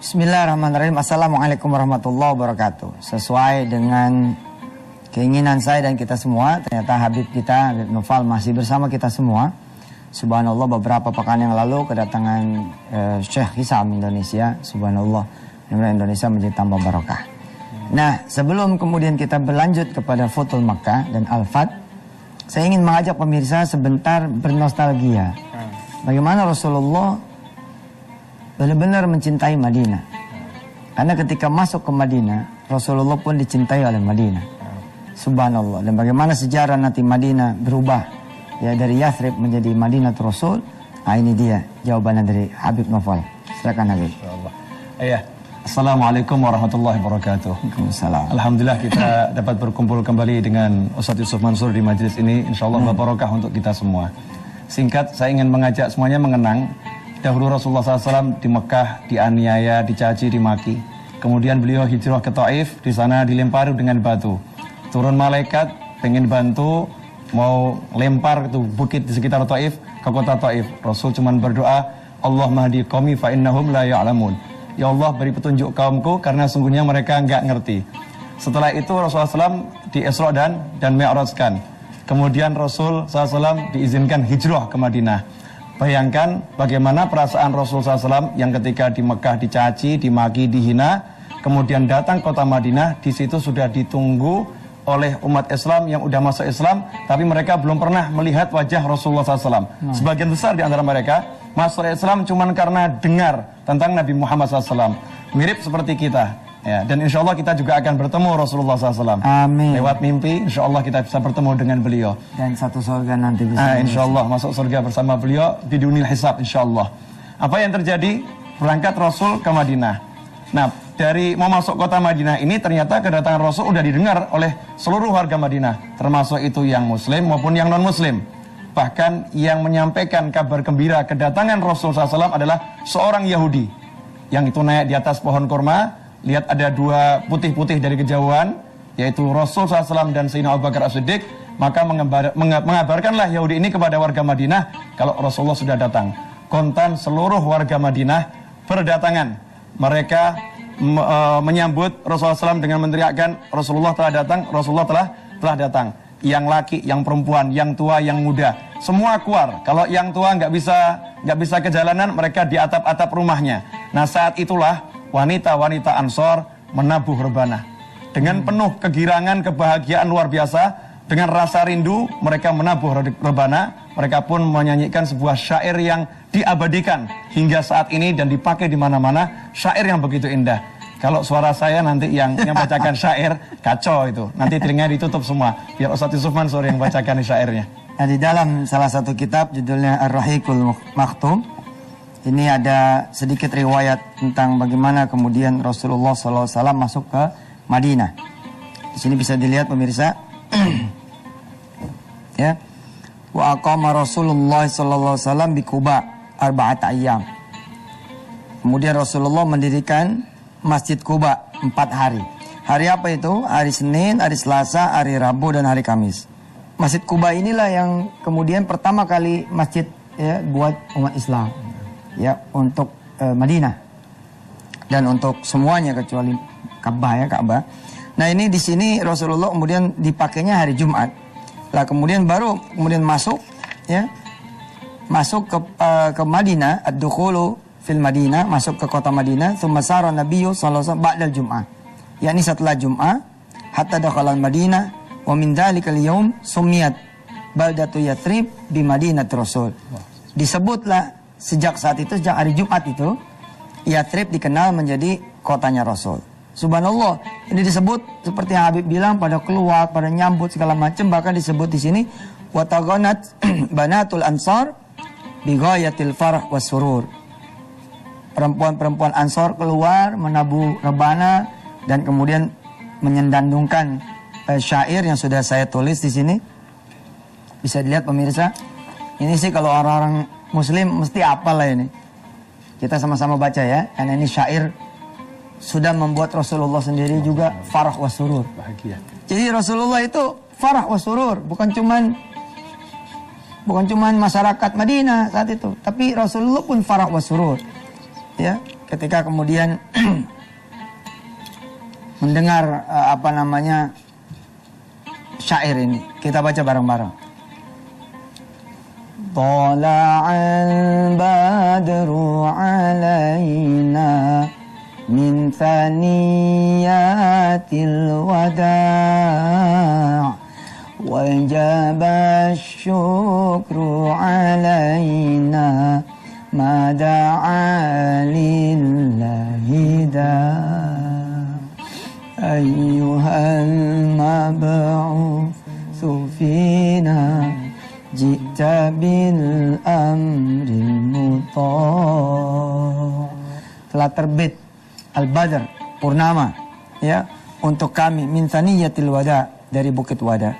Bismillahirrahmanirrahim. Assalamualaikum warahmatullahi wabarakatuh. Sesuai dengan keinginan saya dan kita semua, ternyata Habib kita, Habib Noval masih bersama kita semua. Subhanallah, beberapa pekan yang lalu kedatangan Syekh Hisam Indonesia. Subhanallah, Indonesia menjadi tambah barokah. Nah, sebelum kemudian kita berlanjut kepada Futul Makkah dan Al-Fat, saya ingin mengajak pemirsa sebentar bernostalgia. Bagaimana Rasulullah benar-benar mencintai Madinah. Karena ketika masuk ke Madinah, Rasulullah pun dicintai oleh Madinah. Subhanallah. Dan bagaimana sejarah nanti Madinah berubah ya dari Yathrib menjadi Madinatul Rasul. Nah, ini dia jawabannya dari Habib Noval. Silakan Habib. Iya. Assalamualaikum warahmatullahi wabarakatuh. Waalaikumsalam. Alhamdulillah kita dapat berkumpul kembali dengan Ustadz Yusuf Mansur di majelis ini. Insyaallah barokah untuk kita semua. Singkat, saya ingin mengajak semuanya mengenang dahulu Rasulullah SAW di Mekah dianiaya, dicaci, dimaki. Kemudian beliau hijrah ke Taif, di sana dilempari dengan batu. Turun malaikat, pengen bantu, mau lempar itu bukit di sekitar Taif ke kota Taif. Rasul cuma berdoa, Allah mahdi qaumi fa innahum la ya'lamun. Ya Allah, beri petunjuk kaumku karena sungguhnya mereka enggak ngerti. Setelah itu Rasulullah SAW di Isra dan Mi'rajkan. Kemudian Rasul SAW diizinkan hijrah ke Madinah. Bayangkan bagaimana perasaan Rasul SAW yang ketika di Mekah dicaci, dimaki, dihina, kemudian datang kota Madinah, di situ sudah ditunggu oleh umat Islam yang udah masuk Islam, tapi mereka belum pernah melihat wajah Rasulullah SAW. Sebagian besar di antara mereka masuk Islam cuma karena dengar tentang Nabi Muhammad SAW. Mirip seperti kita. Ya, dan insya Allah kita juga akan bertemu Rasulullah SAW. Amin. Lewat mimpi, insya Allah kita bisa bertemu dengan beliau. Dan satu surga nanti bisa. Insya Allah masuk surga bersama beliau di dunia hisab, insya Allah. Apa yang terjadi? Berangkat Rasul ke Madinah. Nah, dari mau masuk kota Madinah ini ternyata kedatangan Rasul udah didengar oleh seluruh warga Madinah, termasuk itu yang Muslim maupun yang non Muslim. Bahkan yang menyampaikan kabar gembira kedatangan Rasul SAW adalah seorang Yahudi yang itu naik di atas pohon kurma. Lihat ada dua putih-putih dari kejauhan, yaitu Rasul SAW dan Sayyidina Abu Bakar As-Siddiq. Maka mengabarkanlah Yahudi ini kepada warga Madinah kalau Rasulullah sudah datang. Kontan seluruh warga Madinah berdatangan. Mereka menyambut Rasulullah SAW dengan meneriakkan Rasulullah telah datang, Rasulullah telah datang. Yang laki, yang perempuan, yang tua, yang muda, semua keluar. Kalau yang tua nggak bisa ke jalanan, mereka di atap-atap rumahnya. Nah, saat itulah wanita-wanita Ansor menabuh rebana. Dengan penuh kegirangan, kebahagiaan luar biasa, dengan rasa rindu, mereka menabuh rebana. Mereka pun menyanyikan sebuah syair yang diabadikan hingga saat ini dan dipakai di mana-mana. Syair yang begitu indah. Kalau suara saya nanti yang bacakan syair, kacau itu. Nanti telinganya ditutup semua. Biar Ustadz Yusuf Mansur yang bacakan syairnya. Nah, di dalam salah satu kitab judulnya Ar-Rahiqul Maktum, ini ada sedikit riwayat tentang bagaimana kemudian Rasulullah SAW masuk ke Madinah. Di sini bisa dilihat pemirsa. Ya. Wa aqama Rasulullah SAW bi Quba arba'at ayyam. Kemudian Rasulullah mendirikan Masjid Quba 4 hari. Hari apa itu? Hari Senin, hari Selasa, hari Rabu, dan hari Kamis. Masjid Quba inilah yang kemudian pertama kali masjid ya buat umat Islam. Ya, untuk Madinah dan untuk semuanya kecuali Ka'bah. Nah, ini di sini Rasulullah kemudian dipakainya hari Jumat. Lah kemudian masuk ya. Masuk ke Madinah, ad-dukhulu fil Madinah, masuk ke kota Madinah, tsumma sara Nabiyyu sallallahu alaihi wasallam ba'dal Jum'ah. yakni setelah Jum'ah hatta dakhala al-Madinah wa min dzalikal yaum sumiyat baldatu Yathrib bi Madinatir Rasul. Disebutlah sejak saat itu, sejak hari Jumat itu, Yathrib dikenal menjadi kotanya Rasul. Subhanallah, ini disebut seperti yang Habib bilang, pada keluar, pada nyambut segala macam, bahkan disebut di sini wa taghanat banatul ansar bi ghayatil farah wasurur. Perempuan-perempuan Ansor keluar menabuh rebana dan kemudian menyendandungkan syair yang sudah saya tulis di sini. Bisa dilihat pemirsa. Ini sih kalau orang-orang Muslim mesti hafal lah ini. Kita sama-sama baca ya. Karena ini syair sudah membuat Rasulullah sendiri juga farah wa surur. Bahagia. Jadi Rasulullah itu farah wa surur, bukan cuman masyarakat Madinah saat itu, tapi Rasulullah pun farah wa surur. Ya. ketika kemudian mendengar syair ini. Kita baca bareng-bareng. Tala'al badru alaina min thaniyatil wada' wajaba syukru alaina ma da'a lillahi da' ayyuhal mab'utsu fina ji'ta bil amril muta'. Telah terbit Al-Badr, purnama, ya, untuk kami min thaniyatil wada, dari bukit wada.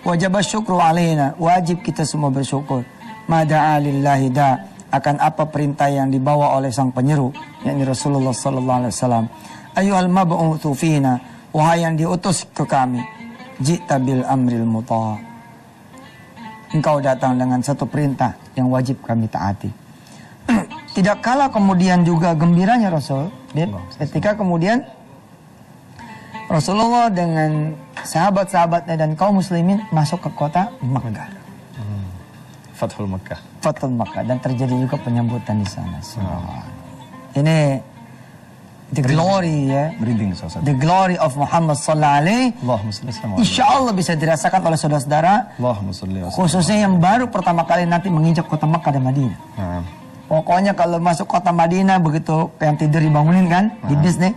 Wajib syukru alaina, wajib kita semua bersyukur. Mada'a lillahi da, akan apa perintah yang dibawa oleh sang penyeru, yakni Rasulullah sallallahu alaihi wasallam. Ayyuhal mab'utsu fina, wahai yang diutus ke kami, ji'ta bil amril muta'. Engkau datang dengan satu perintah yang wajib kami taati. Tidak kalah kemudian juga gembiranya Rasul, ketika kemudian Rasulullah dengan sahabat-sahabatnya dan kaum muslimin masuk ke kota Makkah. Fathul Makkah. Fathul Makkah, dan terjadi juga penyambutan di sana. Ini the glory, ya. The glory of Muhammad sallallahu alaihi. Insya Allah bisa dirasakan oleh saudara-saudara, khususnya yang baru pertama kali nanti menginjak kota Makkah dan Madinah. Pokoknya kalau masuk kota Madinah, begitu yang tidur dibangunin kan, di Disney.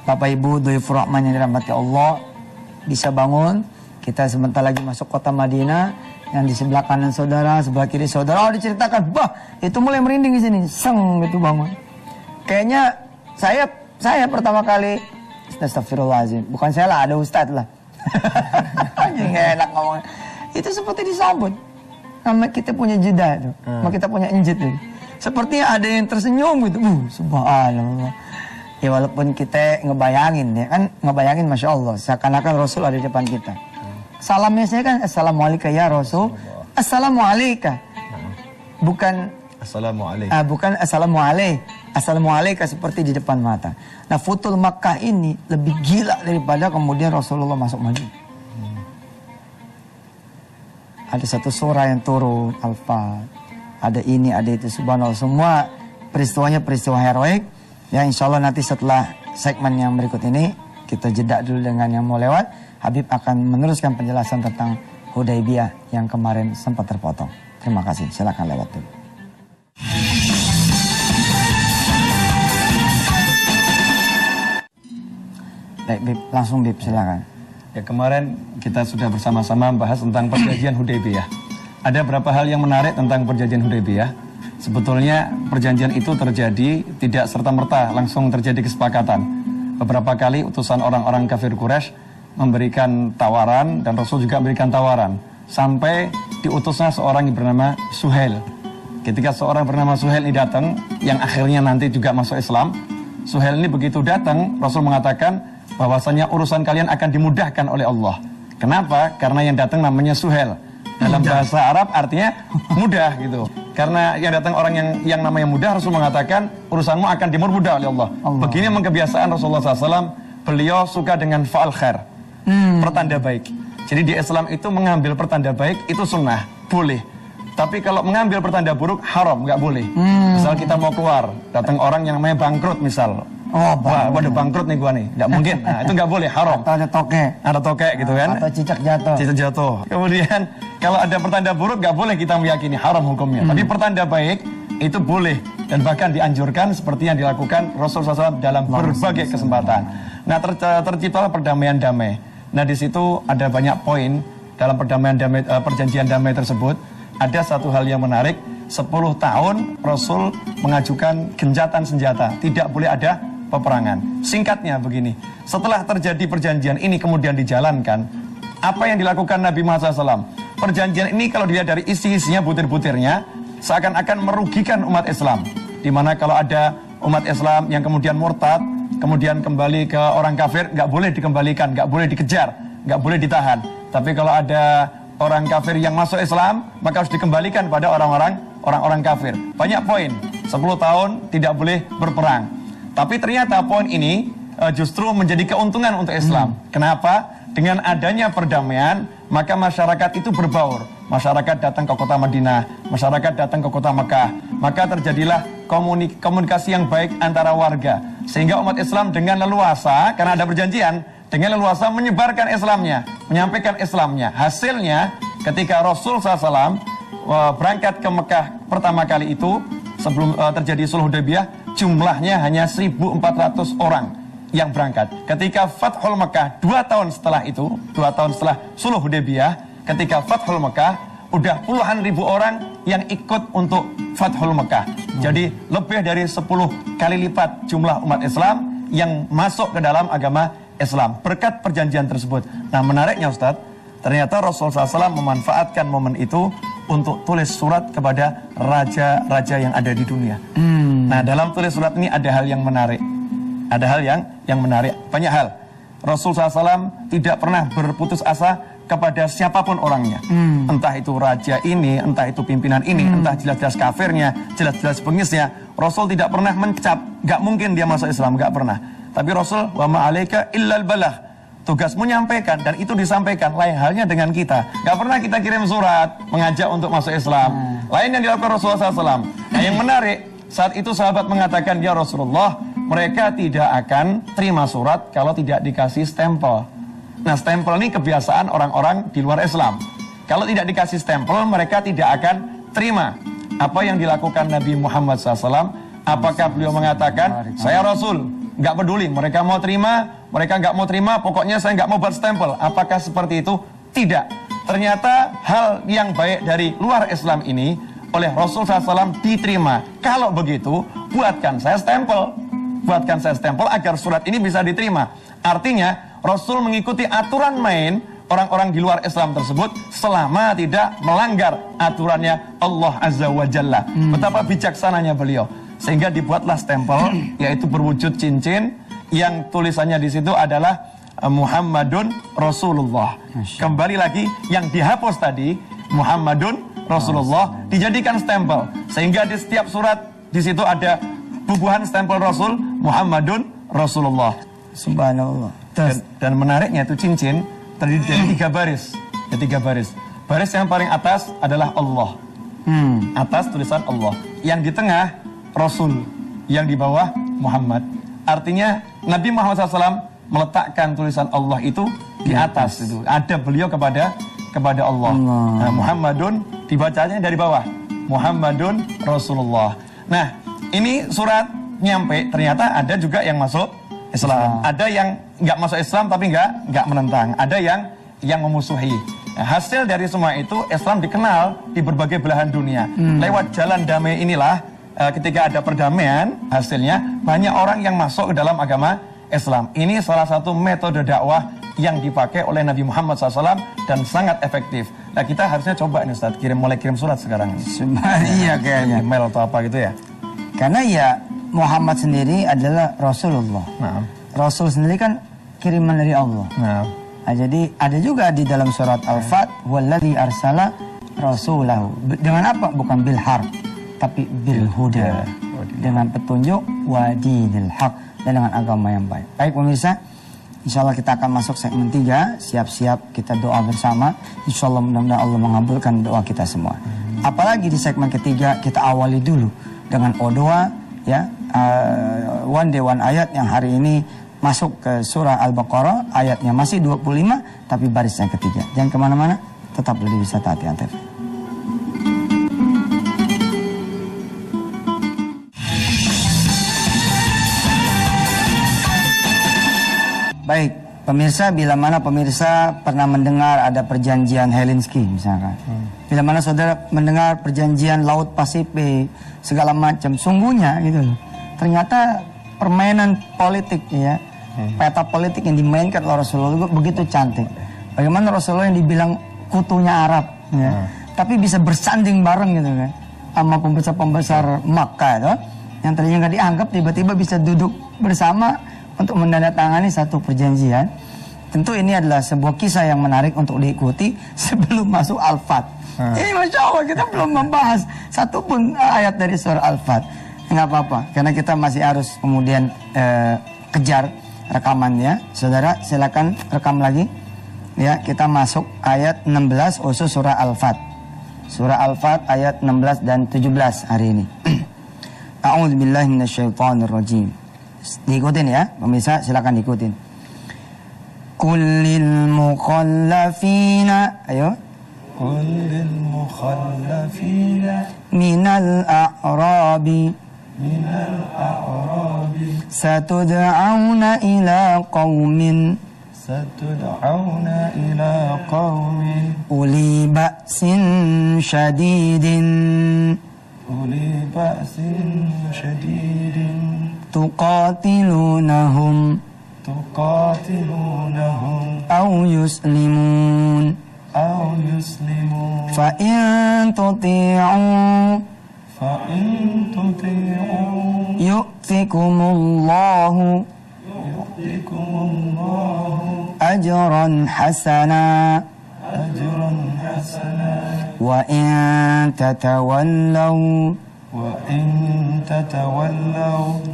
Bapak Ibu Dhaifur Rahman yang dirahmati Allah bisa bangun. Kita sebentar lagi masuk kota Madinah, yang di sebelah kanan saudara, sebelah kiri saudara, diceritakan, bah, itu mulai merinding di sini, seng itu bangun. Kayaknya saya pertama kali, astagfirullahaladzim, bukan saya lah, ada ustadz lah. Nggak enak ngomongnya. Itu seperti disambut. Nama kita punya jeda itu, sama kita punya injit itu. Sepertinya ada yang tersenyum gitu, subhanallah. Ya walaupun kita ngebayangin, ya kan, ngebayangin Masya Allah, seakan-akan Rasul ada di depan kita. Salamnya saya kan, Assalamualaikum ya Rasul, Assalamualaikum. Bukan Assalamualaikum. Bukan Assalamualaikum. Assalamualaikum seperti di depan mata. Nah, Futul Makkah ini lebih gila daripada kemudian Rasulullah masuk Madinah. Ada satu surah yang turun, Al-Fat. Ada ini, ada itu, subhanallah. Semua peristiwanya peristiwa heroik. Ya, insya Allah nanti setelah segmen yang berikut ini, kita jeda dulu dengan yang mau lewat. Habib akan meneruskan penjelasan tentang Hudaybiyah yang kemarin sempat terpotong. Terima kasih, silakan lewat dulu. Baik, Bib, langsung Bib, silakan. Ya, kemarin kita sudah bersama-sama membahas tentang perjanjian Hudaybiyah. Ada beberapa hal yang menarik tentang perjanjian Hudaybiyah. Sebetulnya perjanjian itu terjadi tidak serta-merta langsung terjadi kesepakatan. Beberapa kali utusan orang-orang kafir Quraisy memberikan tawaran dan Rasul juga memberikan tawaran. Sampai diutusnya seorang yang bernama Suhail. Ketika seorang bernama Suhail ini datang, yang akhirnya nanti juga masuk Islam, Suhail ini begitu datang, Rasul mengatakan bahwasanya urusan kalian akan dimudahkan oleh Allah. Kenapa? Karena yang datang namanya Suhail. Dalam bahasa Arab artinya mudah gitu. Karena yang datang orang yang namanya mudah, Rasul mengatakan urusanmu akan dipermudah oleh Allah. Begini memang kebiasaan Rasulullah SAW, beliau suka dengan fa'al khair, pertanda baik. Jadi di Islam itu mengambil pertanda baik itu sunnah, boleh. Tapi kalau mengambil pertanda buruk haram, nggak boleh. Misal kita mau keluar, datang orang yang namanya bangkrut misal. Wah, waduh bangkrut nih gua nih, nggak mungkin. Nah, itu nggak boleh, haram. Atau ada tokek gitu kan? Atau cicak jatuh. Cicak jatuh. Kemudian kalau ada pertanda buruk nggak boleh kita meyakini, haram hukumnya. Tapi pertanda baik itu boleh dan bahkan dianjurkan seperti yang dilakukan Rasulullah SAW dalam berbagai kesempatan. Nah, terciptalah perdamaian damai. Nah, di situ ada banyak poin dalam perdamaian damai, perjanjian damai tersebut. Ada satu hal yang menarik, 10 tahun Rasul mengajukan gencatan senjata, tidak boleh ada peperangan. Singkatnya begini, setelah terjadi perjanjian ini kemudian dijalankan, apa yang dilakukan Nabi Muhammad SAW? Perjanjian ini kalau dilihat dari isi-isinya, butir-butirnya, seakan-akan merugikan umat Islam. Dimana kalau ada umat Islam yang kemudian murtad, kemudian kembali ke orang kafir, nggak boleh dikembalikan, nggak boleh dikejar, nggak boleh ditahan. Tapi kalau ada orang kafir yang masuk Islam, maka harus dikembalikan pada orang-orang kafir. Banyak poin. 10 tahun tidak boleh berperang. Tapi ternyata poin ini justru menjadi keuntungan untuk Islam. Kenapa? Dengan adanya perdamaian, maka masyarakat itu berbaur. Masyarakat datang ke kota Madinah, masyarakat datang ke kota Mekah. Maka terjadilah komunikasi yang baik antara warga. Sehingga umat Islam dengan leluasa, karena ada perjanjian, dengan leluasa menyebarkan Islamnya, menyampaikan Islamnya. Hasilnya, ketika Rasul SAW berangkat ke Mekah pertama kali itu, sebelum terjadi Sulh Hudaybiyah, jumlahnya hanya 1.400 orang yang berangkat. Ketika Fathul Mekah 2 tahun setelah itu, 2 tahun setelah Sulh Hudaybiyah, ketika Fathul Mekah udah puluhan ribu orang yang ikut untuk Fathul Mekah. Jadi lebih dari 10 kali lipat jumlah umat Islam yang masuk ke dalam agama Islam berkat perjanjian tersebut. Nah, menariknya Ustadz, ternyata Rasulullah SAW memanfaatkan momen itu untuk tulis surat kepada raja-raja yang ada di dunia. Nah, dalam tulis surat ini ada hal yang menarik. Ada hal yang menarik, banyak hal. Rasulullah SAW tidak pernah berputus asa kepada siapapun orangnya. Entah itu raja ini, entah itu pimpinan ini, entah jelas-jelas kafirnya, jelas-jelas pengisnya. Rasul tidak pernah mencap, gak mungkin dia masuk Islam, gak pernah. Tapi Rasul, wa ma'alaika illal balah. Tugasmu menyampaikan, dan itu disampaikan. Lain halnya dengan kita. Gak pernah kita kirim surat mengajak untuk masuk Islam. Lain yang dilakukan Rasulullah SAW. Nah, yang menarik, saat itu sahabat mengatakan, ya Rasulullah, mereka tidak akan terima surat kalau tidak dikasih stempel. Nah, stempel ini kebiasaan orang-orang di luar Islam. Kalau tidak dikasih stempel, mereka tidak akan terima. Apa yang dilakukan Nabi Muhammad SAW? Apakah beliau mengatakan, saya Rasul, nggak peduli, mereka mau terima, mereka nggak mau terima, pokoknya saya nggak mau buat stempel. Apakah seperti itu? Tidak. Ternyata hal yang baik dari luar Islam ini oleh Rasul SAW diterima. Kalau begitu, buatkan saya stempel. Buatkan saya stempel agar surat ini bisa diterima. Artinya, Rasul mengikuti aturan main orang-orang di luar Islam tersebut selama tidak melanggar aturannya Allah Azza wa Jalla. Betapa bijaksananya beliau. Sehingga dibuatlah stempel, yaitu berwujud cincin, yang tulisannya di situ adalah Muhammadun Rasulullah. Kembali lagi, yang dihapus tadi, Muhammadun Rasulullah, dijadikan stempel. Sehingga di setiap surat, di situ ada bubuhan stempel Rasul, Muhammadun Rasulullah. Subhanallah. Dan menariknya itu cincin terdiri dari 3 baris. Ya, 3 baris. Baris yang paling atas adalah Allah. Atas tulisan Allah. Yang di tengah Rasul. Yang di bawah Muhammad. Artinya Nabi Muhammad SAW meletakkan tulisan Allah itu di atas. Itu ada beliau kepada Allah. Nah, Muhammadun dibacanya dari bawah. Muhammadun Rasulullah. Nah, ini surat nyampe, ternyata ada juga yang masuk Islam. Ada yang nggak masuk Islam tapi nggak menentang. Ada yang memusuhi. Nah, hasil dari semua itu Islam dikenal di berbagai belahan dunia. Lewat jalan damai inilah ketika ada perdamaian, hasilnya banyak orang yang masuk ke dalam agama Islam. Ini salah satu metode dakwah yang dipakai oleh Nabi Muhammad SAW dan sangat efektif. Nah, kita harusnya coba ini Ustaz, mulai kirim surat sekarang. Iya kayaknya. Email atau apa gitu ya. Karena ya Muhammad sendiri adalah Rasulullah. Nah. Rasul sendiri kan kiriman dari Allah. Nah, jadi ada juga di dalam surat Al-Fat, "Walladzi arsala rasulahu." Dengan apa? Bukan bil harf, tapi bil huda. Dengan petunjuk wa dinil haq, dan dengan agama yang baik. Baik pemirsa, insyaallah kita akan masuk segmen 3. Siap-siap kita doa bersama. Insyaallah mudah-mudahan Allah mengabulkan doa kita semua. Apalagi di segmen ketiga kita awali dulu dengan doa, ya, one day one ayat yang hari ini masuk ke surah Al-Baqarah, ayatnya masih 25 tapi baris yang ketiga. Jangan kemana-mana, tetaplah di Wisata Hati Antv. Baik, pemirsa, bila mana pemirsa pernah mendengar ada perjanjian Helsinki misalkan. Bila mana saudara mendengar perjanjian Laut Pasifik, segala macam, sungguhnya gitu loh. Ternyata permainan politik ya, peta politik yang dimainkan oleh Rasulullah begitu cantik. Bagaimana Rasulullah yang dibilang kutunya Arab ya, tapi bisa bersanding bareng gitu kan sama pembesar-pembesar Makkah itu, yang tadinya nggak dianggap tiba-tiba bisa duduk bersama untuk menandatangani satu perjanjian. Tentu ini adalah sebuah kisah yang menarik untuk diikuti sebelum masuk Al-Fat. Ini Masya Allah, kita belum membahas satupun ayat dari surah Al-Fat. Nggak apa-apa, karena kita masih harus kemudian kejar rekamannya. Saudara, silakan rekam lagi. Ya, kita masuk ayat 16 khusus surah Al-Fat. Surah Al-Fat ayat 16 dan 17 hari ini. A'udzubillahi minasyaitonirrajim. Diikutin ya, pemirsa, silakan diikutin. Kullil mukhallafina, ayo. Kullil mukhallafina Minal a'rabi satud'auna ila qaumin satud'auna ila qaumin uli ba'sin syadidin tuqatilunahum aw yuslimun fa in tuti'u yu'tikumullahu ajran hasana wa in tatawallaw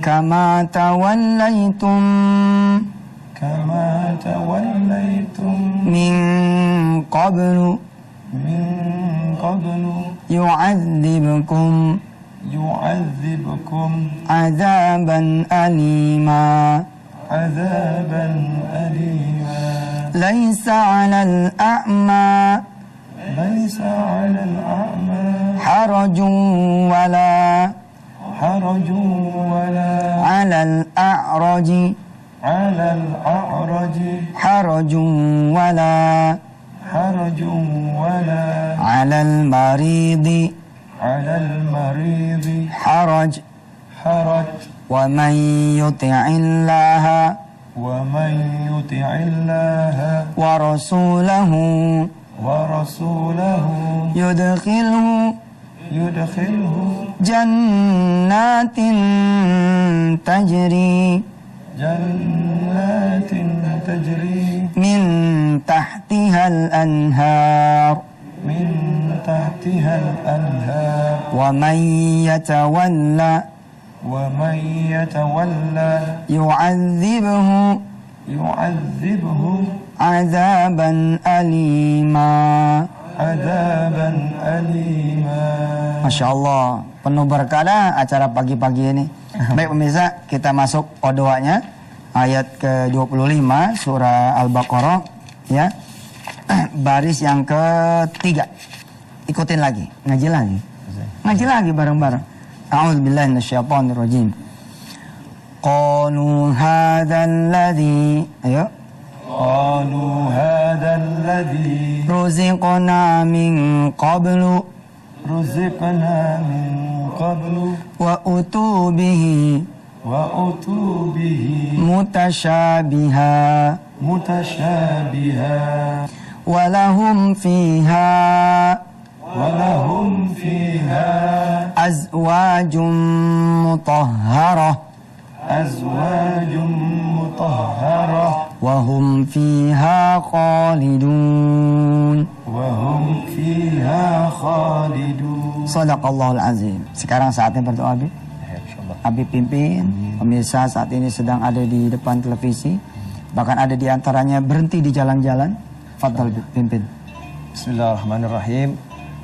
kama tawallaytum min qablu yu'adzibkum azaban alima laysa 'alal a'ma harajun wala 'alal a'raji harajun wala 'alal maridi haraj wa man yuti'illaha wa rasulahu yudkhilhu jannatin tajri min tahtihal anhar wa man yatawalla yu'adzibhu azaban alima. Masya Allah, penuh berkah acara pagi-pagi ini. Baik pemirsa, kita masuk doanya ayat ke-25 surah Al-Baqarah ya. Baris yang ketiga. Ikutin lagi, ngaji lagi bareng-bareng. A'udzubillahi minasyaitonirrajim. Qalu hadzal ladzi, ayo. Qalu hadzal ladzi ruziqna min qablu wa utu bihi mutasyabiha walahum fiha azwajum mutahharah wa hum fiha khalidun. Shadaqallahul azim. Sekarang saatnya berdoa, Abi. Abi pimpin. Pemirsa saat ini sedang ada di depan televisi, bahkan ada di antaranya berhenti di jalan-jalan. Fadhal pimpin. Bismillahirrahmanirrahim.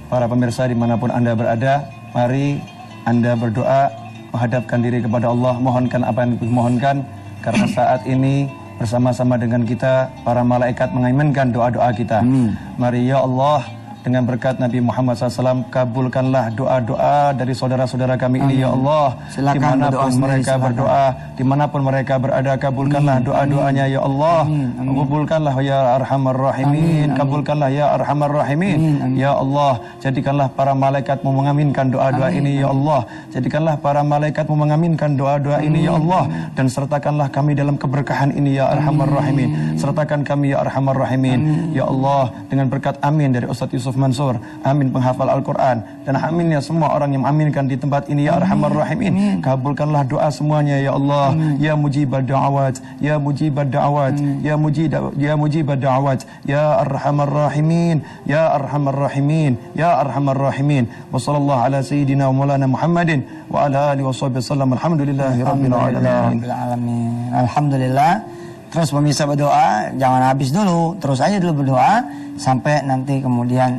Para pemirsa dimanapun Anda berada, mari Anda berdoa, menghadapkan diri kepada Allah, mohonkan apa yang dimohonkan, karena saat ini bersama-sama dengan kita para malaikat mengaminkan doa-doa kita. Amin. Mari ya Allah, dengan berkat Nabi Muhammad SAW, kabulkanlah doa-doa dari saudara-saudara kami ini. Amin. Ya Allah, silakan dimanapun mereka berdoa, dimanapun mereka berada, kabulkanlah doa-doanya ya Allah. Amin. Kabulkanlah ya Arhamar Rahimin. Amin. Kabulkanlah ya Arhamar Rahimin. Amin. Ya Allah, jadikanlah para malaikatmu mengaminkan doa-doa ini ya Allah. Jadikanlah para malaikatmu mengaminkan doa-doa ini ya Allah. Dan sertakanlah kami dalam keberkahan ini ya Arhamar Rahimin. Sertakan kami ya Arhamar Rahimin. Ya Allah, dengan berkat amin dari Ustaz Yusuf Yusuf Mansur, amin penghafal Al-Quran, dan amin ya semua orang yang mengaminkan di tempat ini ya Arhamar Rahimin. Kabulkanlah doa semuanya ya Allah. Ya mujibad da'awat, ya mujibad da'awat, ya mujibad da'awat, ya Arhamar Rahimin, ya Arhamar Rahimin, ya Arhamar Rahimin. Wa sallallahu ala sayyidina wa maulana Muhammadin wa ala alihi wa sahbihi wasallam. Alhamdulillahi rabbil alamin. Alhamdulillah. Terus pemirsa berdoa, jangan habis dulu, terus aja dulu berdoa sampai nanti kemudian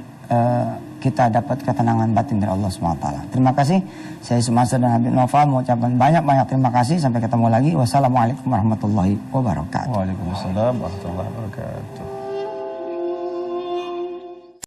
kita dapat ketenangan batin dari Allah SWT. Terima kasih. Saya Sumansur dan Habib Noval mengucapkan banyak-banyak terima kasih. Sampai ketemu lagi. Wassalamualaikum warahmatullahi wabarakatuh. Waalaikumsalam warahmatullahi wabarakatuh.